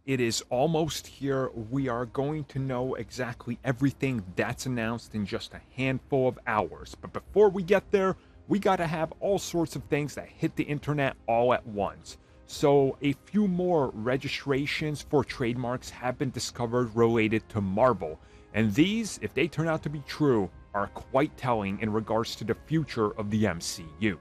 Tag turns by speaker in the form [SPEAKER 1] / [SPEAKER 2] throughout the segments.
[SPEAKER 1] It is almost here. We are going to know exactly everything that's announced in just a handful of hours. But before we get there, we got to have all sorts of things that hit the internet all at once. So, a few more registrations for trademarks have been discovered related to Marvel. And these, if they turn out to be true, are quite telling in regards to the future of the MCU.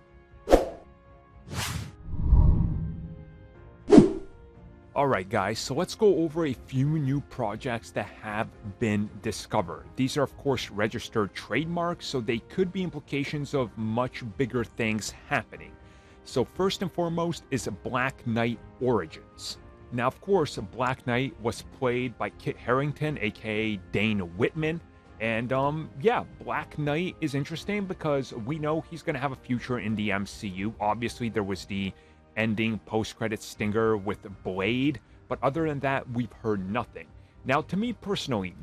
[SPEAKER 1] Alright guys, so let's go over a few new projects that have been discovered. These are of course registered trademarks, so they could be implications of much bigger things happening. So first and foremost is Black Knight Origins. Now of course, Black Knight was played by Kit Harington, aka Dane Whitman. And yeah, Black Knight is interesting because we know he's going to have a future in the MCU. Obviously there was the ending post-credit stinger with Blade, but other than that, we've heard nothing. Now, to me personally,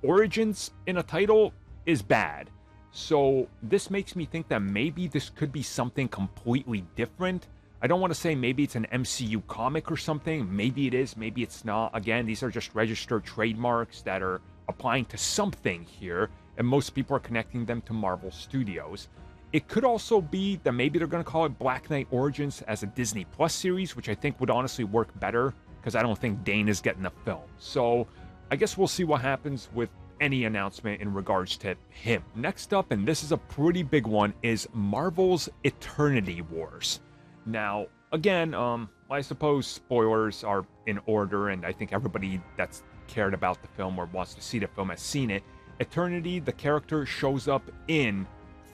[SPEAKER 1] Origins in a title is bad. So this makes me think that maybe this could be something completely different. I don't want to say maybe it's an MCU comic or something. Maybe it is, maybe it's not. Again, these are just registered trademarks that are applying to something here, and most people are connecting them to Marvel Studios. It could also be that maybe they're going to call it Black Knight Origins as a Disney Plus series, which I think would honestly work better because I don't think Dane is getting a film. So I guess we'll see what happens with any announcement in regards to him. Next up, and this is a pretty big one, is Marvel's Eternity Wars. Now, again, I suppose spoilers are in order, and I think everybody that's cared about the film or wants to see the film has seen it. Eternity, the character, shows up in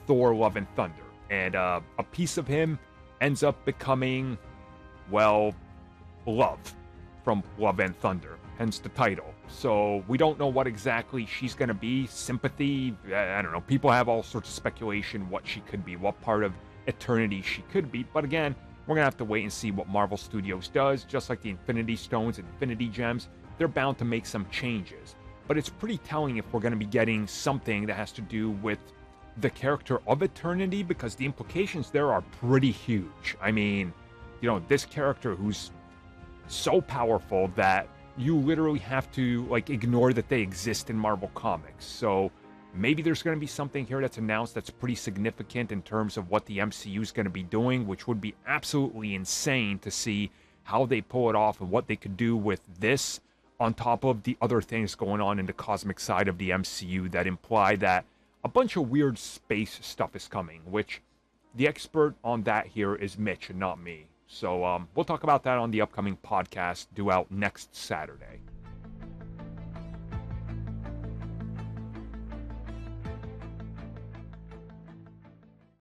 [SPEAKER 1] Thor Love and Thunder, and a piece of him ends up becoming, well, Love from Love and Thunder, hence the title. So we don't know what exactly she's going to be. Sympathy, I don't know. People have all sorts of speculation what she could be, what part of Eternity she could be. But again, we're going to have to wait and see what Marvel Studios does. Just like the Infinity Stones and Infinity Gems, they're bound to make some changes. But it's pretty telling if we're going to be getting something that has to do with the character of Eternity, because the implications there are pretty huge. I mean, you know, this character who's so powerful that you literally have to, like, ignore that they exist in Marvel Comics. So maybe there's going to be something here that's announced that's pretty significant in terms of what the MCU is going to be doing, which would be absolutely insane to see how they pull it off and what they could do with this on top of the other things going on in the cosmic side of the MCU that imply that a bunch of weird space stuff is coming, which the expert on that here is Mitch and not me. So we'll talk about that on the upcoming podcast due out next Saturday.